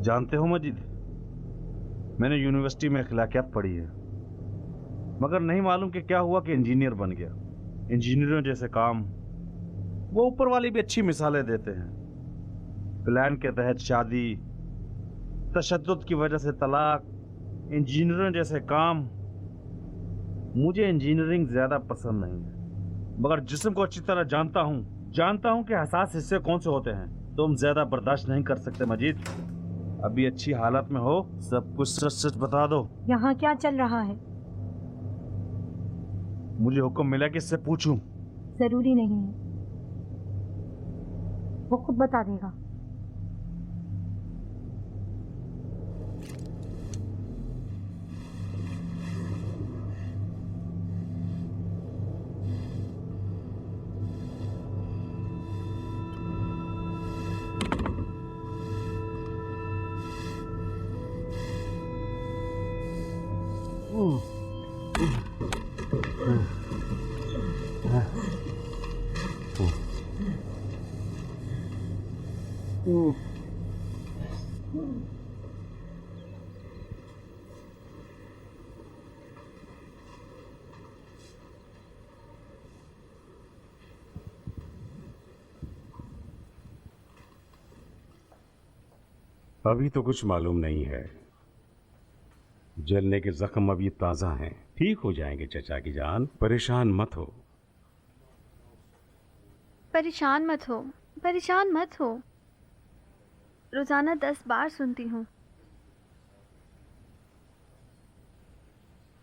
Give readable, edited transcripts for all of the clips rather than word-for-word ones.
जानते हो मजीद, मैंने यूनिवर्सिटी में अखलाकियात पढ़ी है, मगर नहीं मालूम कि क्या हुआ कि इंजीनियर बन गया। इंजीनियरों जैसे काम वो ऊपर वाली भी अच्छी मिसालें देते हैं। प्लान के तहत शादी, तशद्दुद की वजह से तलाक, इंजीनियरों जैसे काम। मुझे इंजीनियरिंग ज्यादा पसंद नहीं है, मगर जिस्म को अच्छी तरह जानता हूं कि हसास हिस्से कौन से होते हैं। तुम ज्यादा बर्दाश्त नहीं कर सकते मजीद। अभी अच्छी हालत में हो, सब कुछ सच सच बता दो। यहाँ क्या चल रहा है? मुझे हुक्म मिला कि इससे पूछूं। जरूरी नहीं है, वो खुद बता देगा। अभी तो कुछ मालूम नहीं है। जलने के जख्म अभी ताजा हैं, ठीक हो जाएंगे चचा की जान, परेशान मत हो। परेशान मत हो, परेशान मत हो। रोजाना 10 बार सुनती हूँ।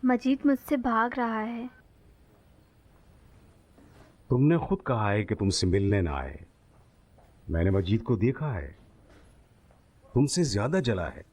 मजीद मुझसे भाग रहा है। तुमने खुद कहा है कि तुमसे मिलने ना आए। मैंने मजीद को देखा है, तुमसे ज्यादा जला है।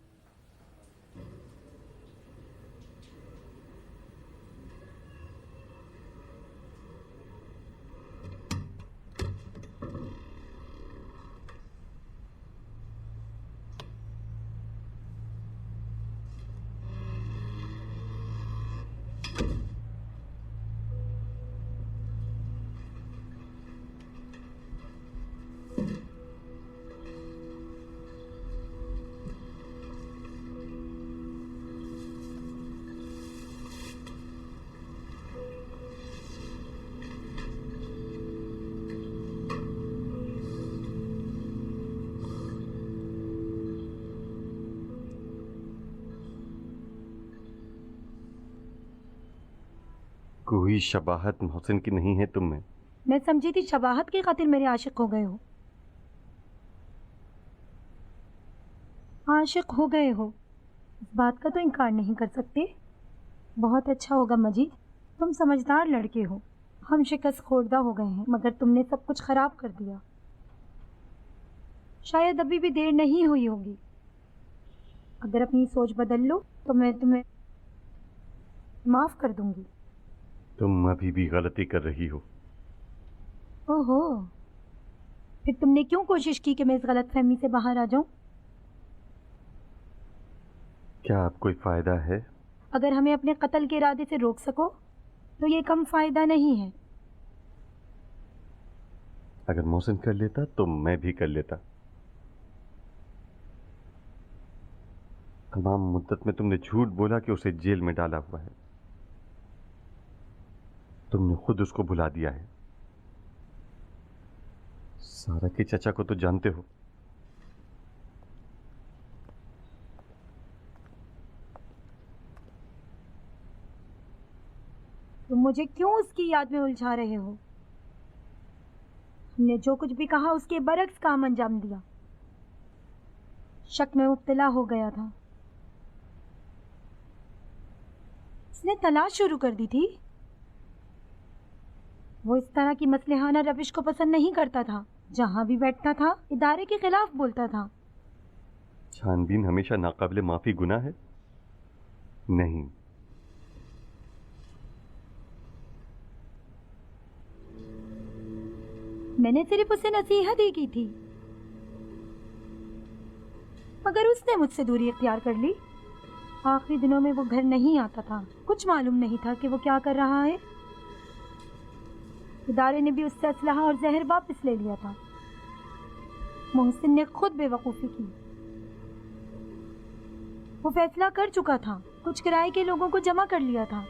कोई शबाहत मोहसिन की नहीं है तुम में। मैं समझी थी शबाहत की खातिर मेरे आशिक हो गए हो। आशिक हो गए हो, इस बात का तो इनकार नहीं कर सकते। बहुत अच्छा होगा मजीद, तुम समझदार लड़के हो। हम शिकस्त खोर्दा हो गए हैं, मगर तुमने सब कुछ खराब कर दिया। शायद अभी भी देर नहीं हुई होगी। अगर अपनी सोच बदल लो तो मैं तुम्हें माफ कर दूंगी। तुम अभी भी गलती कर रही हो। ओहो, फिर तुमने क्यों कोशिश की कि मैं इस गलतफहमी से बाहर आ जाऊं? क्या अब कोई फायदा है? अगर हमें अपने कत्ल के इरादे से रोक सको तो ये कम फायदा नहीं है। अगर मोहसिन कर लेता तो मैं भी कर लेता। तमाम मुद्दत में तुमने झूठ बोला कि उसे जेल में डाला हुआ है। तुमने खुद उसको भुला दिया है। सारा के चचा को तो जानते हो। तुम मुझे क्यों उसकी याद में उलझा रहे हो? हमने जो कुछ भी कहा उसके बरक्स काम अंजाम दिया। शक में मुब्तला हो गया था। उसने तलाश शुरू कर दी थी। वो इस तरह की मसलेहाना रविश को पसंद नहीं करता था। जहां भी बैठता था इदारे के खिलाफ बोलता था। छानबीन हमेशा नाकाबिले माफी गुनाह है? नहीं। मैंने सिर्फ उसे नसीहत ही की थी, मगर उसने मुझसे दूरी इख्तियार कर ली। आखिरी दिनों में वो घर नहीं आता था। कुछ मालूम नहीं था कि वो क्या कर रहा है। इदारे ने भी उससे असलहा और जहर वापस ले लिया था। मोहसिन ने खुद बेवकूफ़ी की। वो फैसला कर चुका था, कुछ किराए के लोगों को जमा कर लिया था।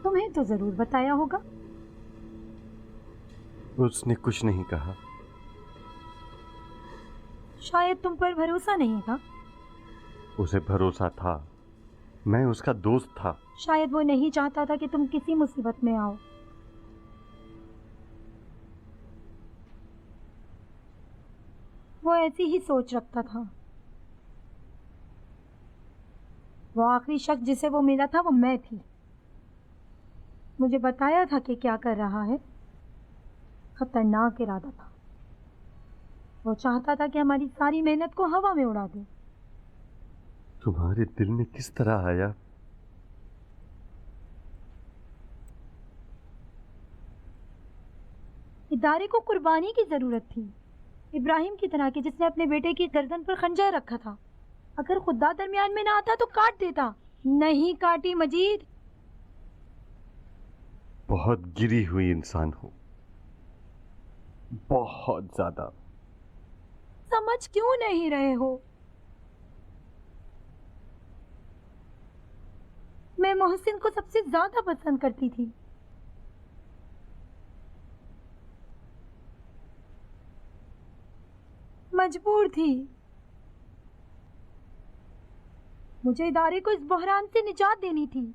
तुम्हें तो जरूर बताया होगा। उसने कुछ नहीं कहा। शायद तुम पर भरोसा नहीं था। उसे भरोसा था। मैं उसका दोस्त था। शायद वो नहीं चाहता था कि तुम किसी मुसीबत में आओ। वो ऐसी ही सोच रखता था। वो आखिरी शख्स जिसे वो मिला था वो मैं थी। मुझे बताया था कि क्या कर रहा है। खतरनाक इरादा था। वो चाहता था कि हमारी सारी मेहनत को हवा में उड़ा दे। तुम्हारे दिल में किस तरह आया? इदारे को कुर्बानी की जरूरत थी, इब्राहिम की तरह के जिसने अपने बेटे की गर्दन पर खंजर रखा था। अगर खुदा दरमियान में ना आता तो काट देता। नहीं काटी मजीद। बहुत गिरी हुई इंसान हो, बहुत ज्यादा। समझ क्यों नहीं रहे हो? मैं मोहसिन को सबसे ज्यादा पसंद करती थी। मजबूर थी। मुझे इदारे को इस बहरान से निजात देनी थी।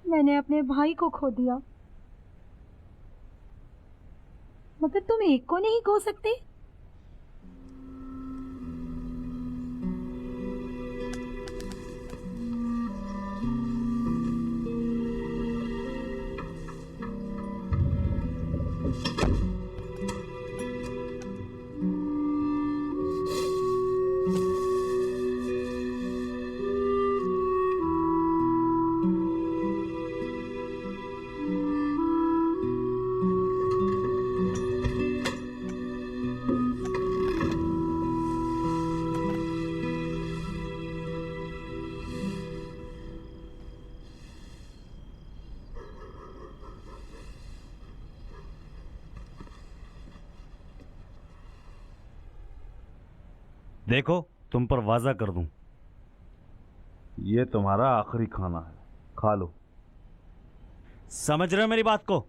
मैंने अपने भाई को खो दिया, मगर तुम एक को नहीं खो सकते। देखो, तुम पर वाजा कर दूं, ये तुम्हारा आखिरी खाना है, खा लो। समझ रहे हो मेरी बात को?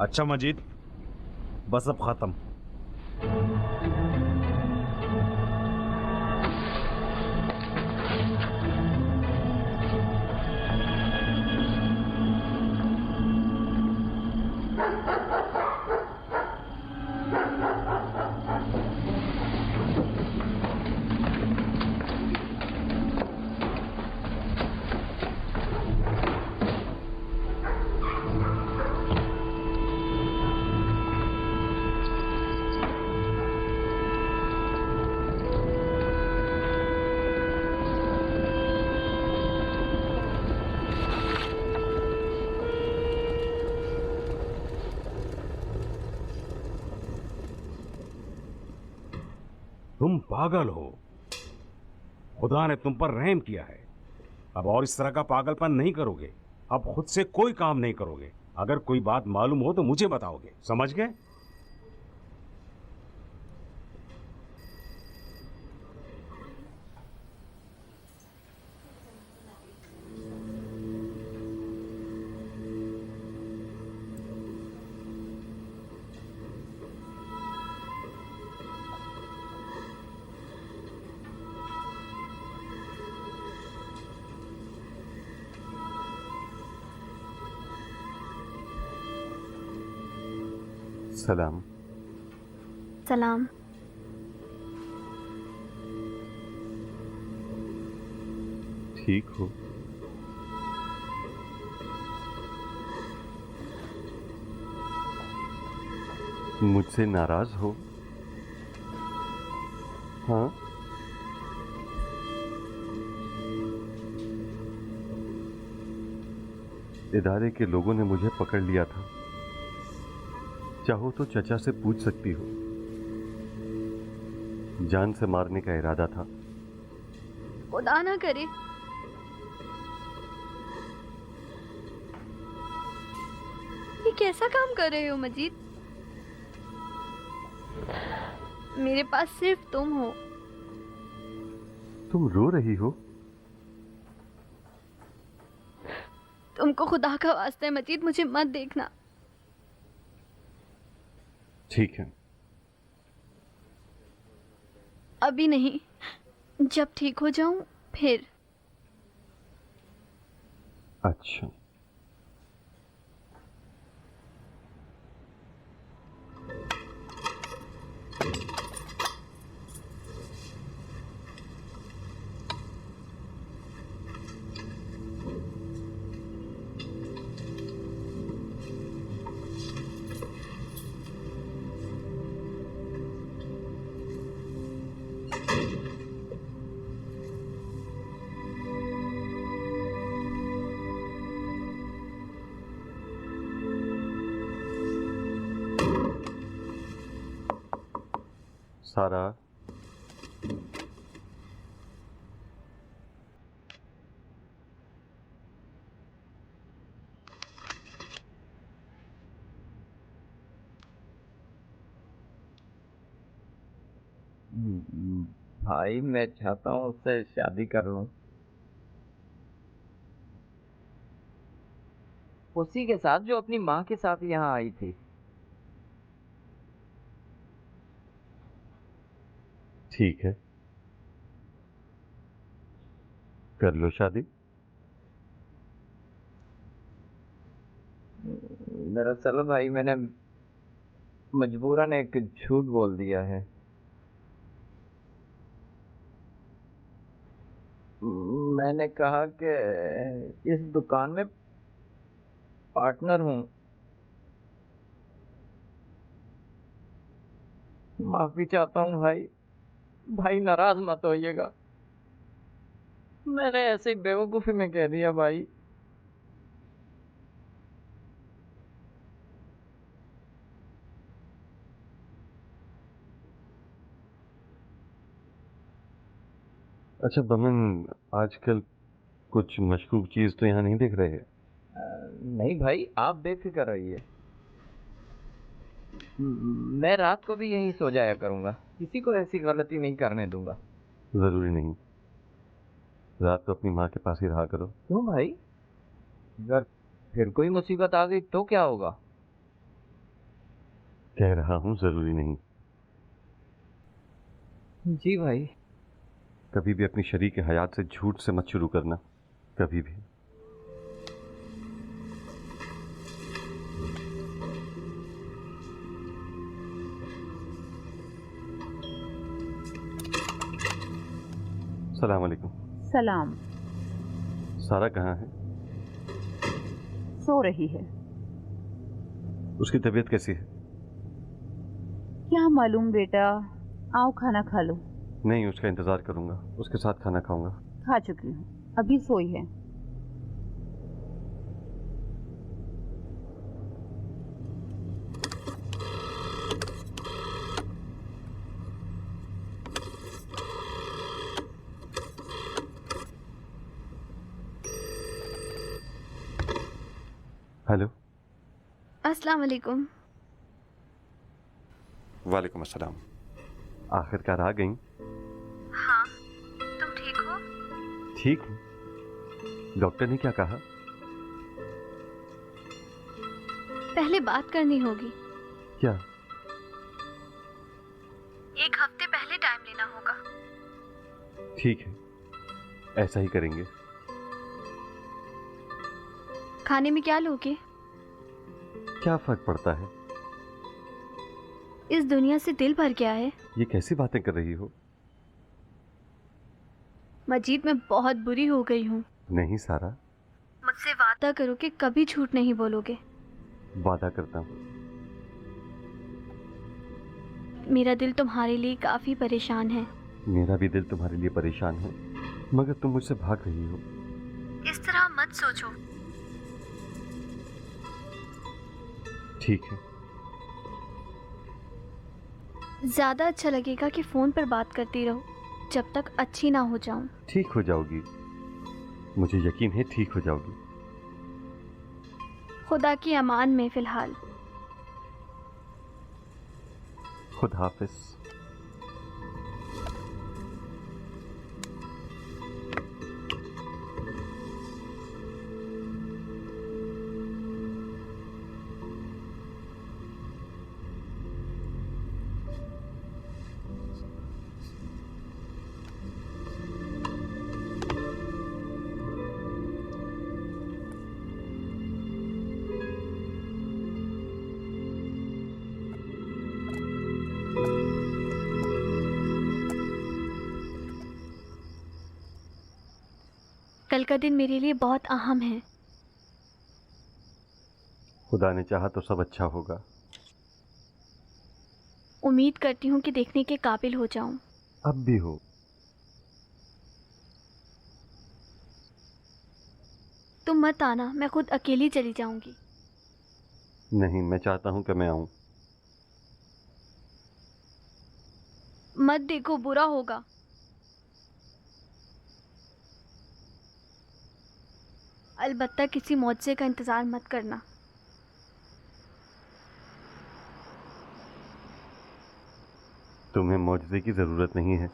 अच्छा मजीद, बस अब खत्म। तुम पागल हो। खुदा ने तुम पर रहम किया है। अब और इस तरह का पागलपन नहीं करोगे। अब खुद से कोई काम नहीं करोगे। अगर कोई बात मालूम हो तो मुझे बताओगे, समझ गए? सलाम। सलाम। ठीक हो? मुझसे नाराज हो? हाँ? इदारे के लोगों ने मुझे पकड़ लिया था। चाहो तो चचा से पूछ सकती हो। जान से मारने का इरादा था। खुदा ना करे। ये कैसा काम कर रहे हो मजीद? मेरे पास सिर्फ तुम हो। तुम रो रही हो? तुमको खुदा का वास्ता है मजीद, मुझे मत देखना। ठीक है। अभी नहीं, जब ठीक हो जाऊं फिर। अच्छा। सारा, भाई मैं चाहता हूँ उससे शादी कर लूं, उसी के साथ जो अपनी माँ के साथ यहाँ आई थी। ठीक है, कर लो शादी। दरअसल भाई मैंने मजबूरन एक झूठ बोल दिया है। मैंने कहा कि इस दुकान में पार्टनर हूँ। माफी चाहता हूँ भाई, भाई नाराज मत होइएगा। मैंने ऐसे ही बेवकूफी में कह दिया भाई। अच्छा बमन, आजकल कुछ मशकूक चीज तो यहाँ नहीं दिख रहे। नहीं भाई, आप बेफिक्र रहिए। मैं रात को भी यहीं सो जाया करूंगा, किसी को ऐसी गलती नहीं करने दूंगा। जरूरी नहीं, रात को अपनी माँ के पास ही रहा करो। क्यों भाई? अगर फिर कोई मुसीबत आ गई तो क्या होगा? कह रहा हूं जरूरी नहीं। जी भाई। कभी भी अपनी शरीक हयात से झूठ से मत शुरू करना, कभी भी। सलाम अलैकुम। सलाम। सारा कहाँ है? सो रही है। उसकी तबीयत कैसी है? क्या मालूम बेटा, आओ खाना खा लो। नहीं, उसका इंतजार करूंगा, उसके साथ खाना खाऊंगा। खा चुकी हूँ, अभी सोई है। हेलो। अस्सलाम वालेकुम। वालेकुम अस्सलाम। आखिरकार आ गई? हाँ, तुम ठीक हो? ठीक हूँ। डॉक्टर ने क्या कहा? पहले बात करनी होगी। क्या? एक हफ्ते पहले टाइम लेना होगा। ठीक है, ऐसा ही करेंगे। खाने में क्या लोगे? क्या फर्क पड़ता है? इस दुनिया से दिल भर गया है। ये कैसी बातें कर रही हो? मजीद मैं बहुत बुरी हो गई हूँ। नहीं सारा। मुझसे वादा करो कि कभी झूठ नहीं बोलोगे। वादा करता हूँ। मेरा दिल तुम्हारे लिए काफी परेशान है। मेरा भी दिल तुम्हारे लिए परेशान है, मगर तुम मुझसे भाग रही हो। इस तरह मत सोचो। ठीक है। ज्यादा अच्छा लगेगा कि फोन पर बात करती रहो जब तक अच्छी ना हो जाऊं। ठीक हो जाओगी, मुझे यकीन है ठीक हो जाओगी। खुदा की अमान में फिलहाल। खुदा हाफिज। कल का दिन मेरे लिए बहुत अहम है। खुदा ने चाहा तो सब अच्छा होगा। उम्मीद करती हूँ कि देखने के काबिल हो जाऊं। अब भी हो। तुम मत आना, मैं खुद अकेली चली जाऊंगी। नहीं, मैं चाहता हूं कि मैं आऊं। मत देखो, बुरा होगा। अलबत्ता किसी मौजज़े का इंतज़ार मत करना। तुम्हें मौजज़े की जरूरत नहीं है।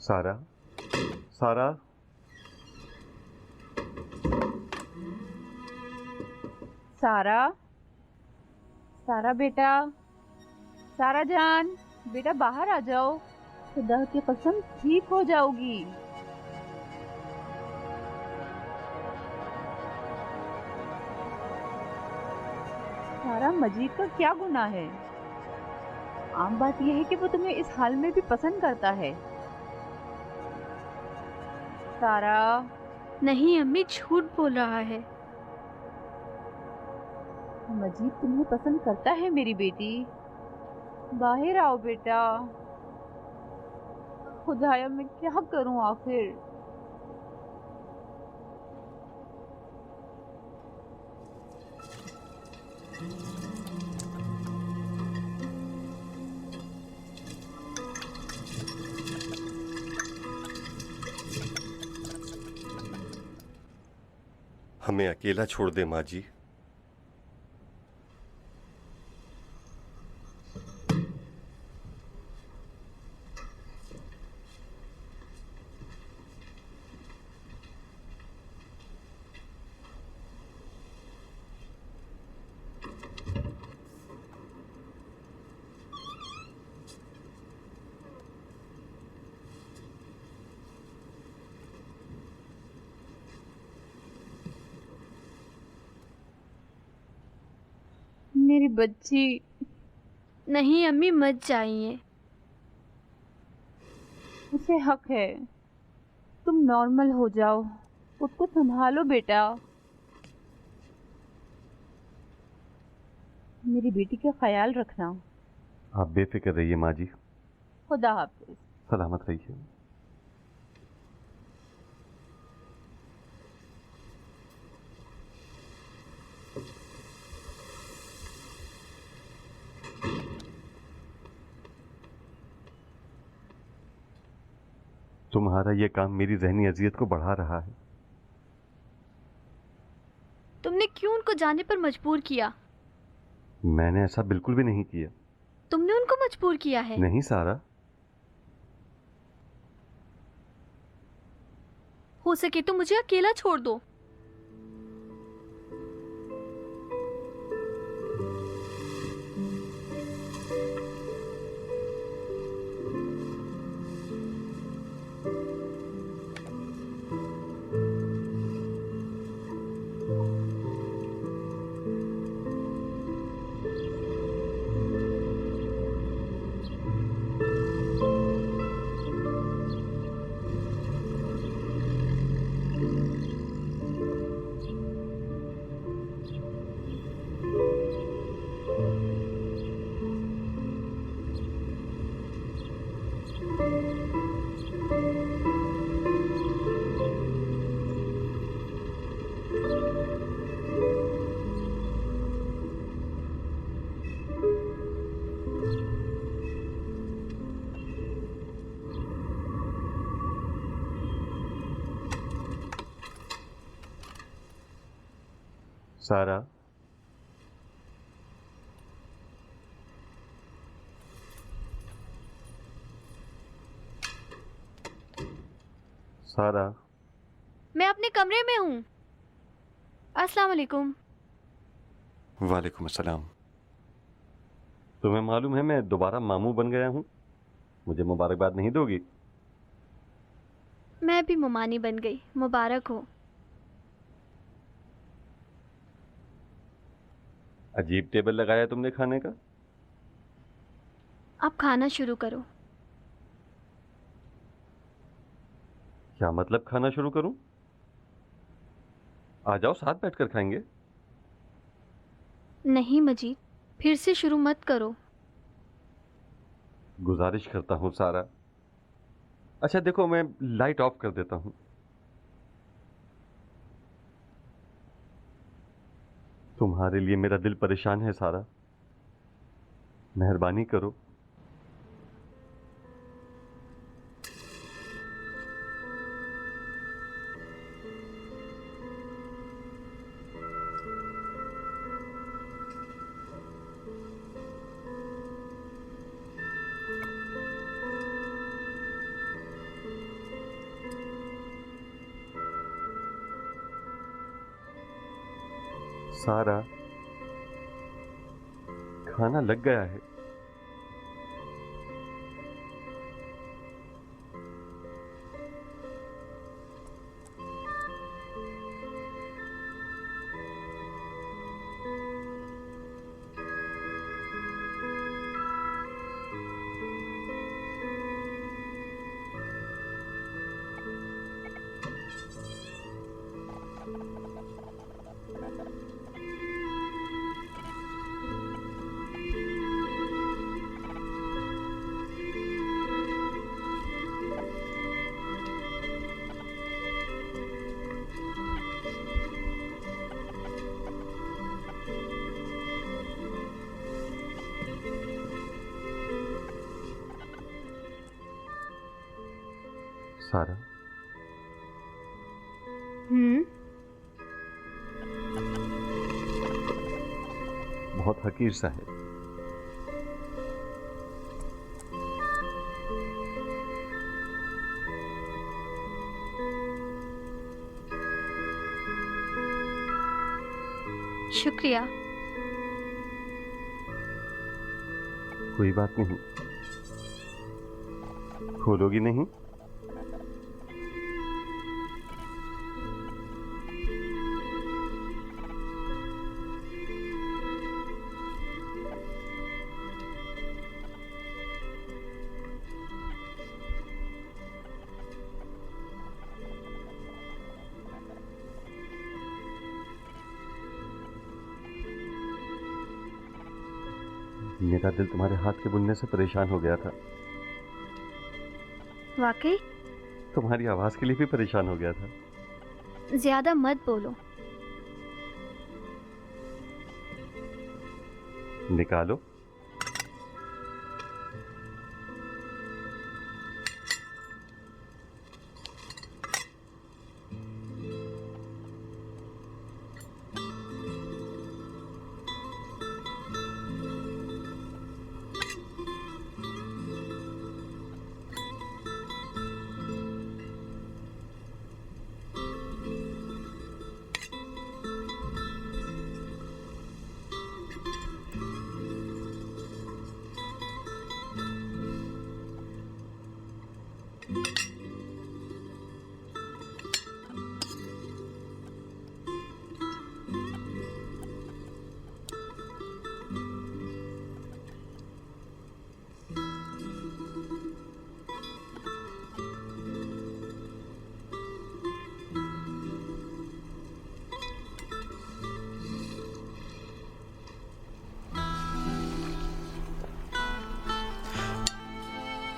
सारा, सारा, सारा, सारा बेटा, सारा जान, बेटा बाहर आ जाओ। खुदा की कसम ठीक हो जाओगी। सारा, मजीद का क्या गुनाह है? आम बात यह है कि वो तुम्हें इस हाल में भी पसंद करता है। सारा। नहीं अम्मी, झूठ बोल रहा है। मजीद तुम्हें पसंद करता है मेरी बेटी। बाहर आओ बेटा। खुदाया मैं क्या करूं आखिर। हमें अकेला छोड़ दे माँ जी। मेरी बच्ची। नहीं अम्मी, मत जाइए। उसे हक है, तुम नॉर्मल हो जाओ, खुद को संभालो बेटा। मेरी बेटी का ख्याल रखना। आप बेफिक्र रहिए माँ जी। खुदा हाफिज। सलामत रहिए। तुम्हारा ये काम मेरी ज़हनी अजियत को बढ़ा रहा है। तुमने क्यों उनको जाने पर मजबूर किया? मैंने ऐसा बिल्कुल भी नहीं किया। तुमने उनको मजबूर किया है। नहीं सारा। हो सके तो मुझे अकेला छोड़ दो। सारा, सारा। मैं अपने कमरे में हूँ। अस्सलाम वालेकुम। वालेकुम अस्सलाम। तुम्हें मालूम है मैं दोबारा मामू बन गया हूँ? मुझे मुबारकबाद नहीं दोगी? मैं भी ममानी बन गई, मुबारक हो। अजीब टेबल लगाया तुमने खाने का। अब खाना शुरू करो। क्या मतलब खाना शुरू करूं? आ जाओ साथ बैठकर खाएंगे। नहीं मजीद, फिर से शुरू मत करो। गुजारिश करता हूं सारा। अच्छा देखो, मैं लाइट ऑफ कर देता हूं। तुम्हारे लिए मेरा दिल परेशान है सारा, मेहरबानी करो। सारा, खाना लग गया है। सारा, बहुत हकीर सा है। शुक्रिया। कोई बात नहीं, खोलोगी नहीं? मेरा दिल तुम्हारे हाथ के बुनने से परेशान हो गया था। वाकई? तुम्हारी आवाज के लिए भी परेशान हो गया था। ज्यादा मत बोलो। निकालो।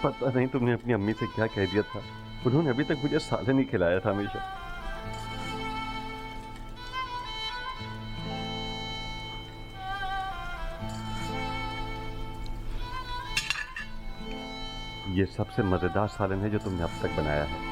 पता नहीं तुमने अपनी अम्मी से क्या कह दिया था। उन्होंने अभी तक मुझे सालन ही खिलाया था हमेशा। ये सबसे मजेदार सालन है जो तुमने अब तक बनाया है।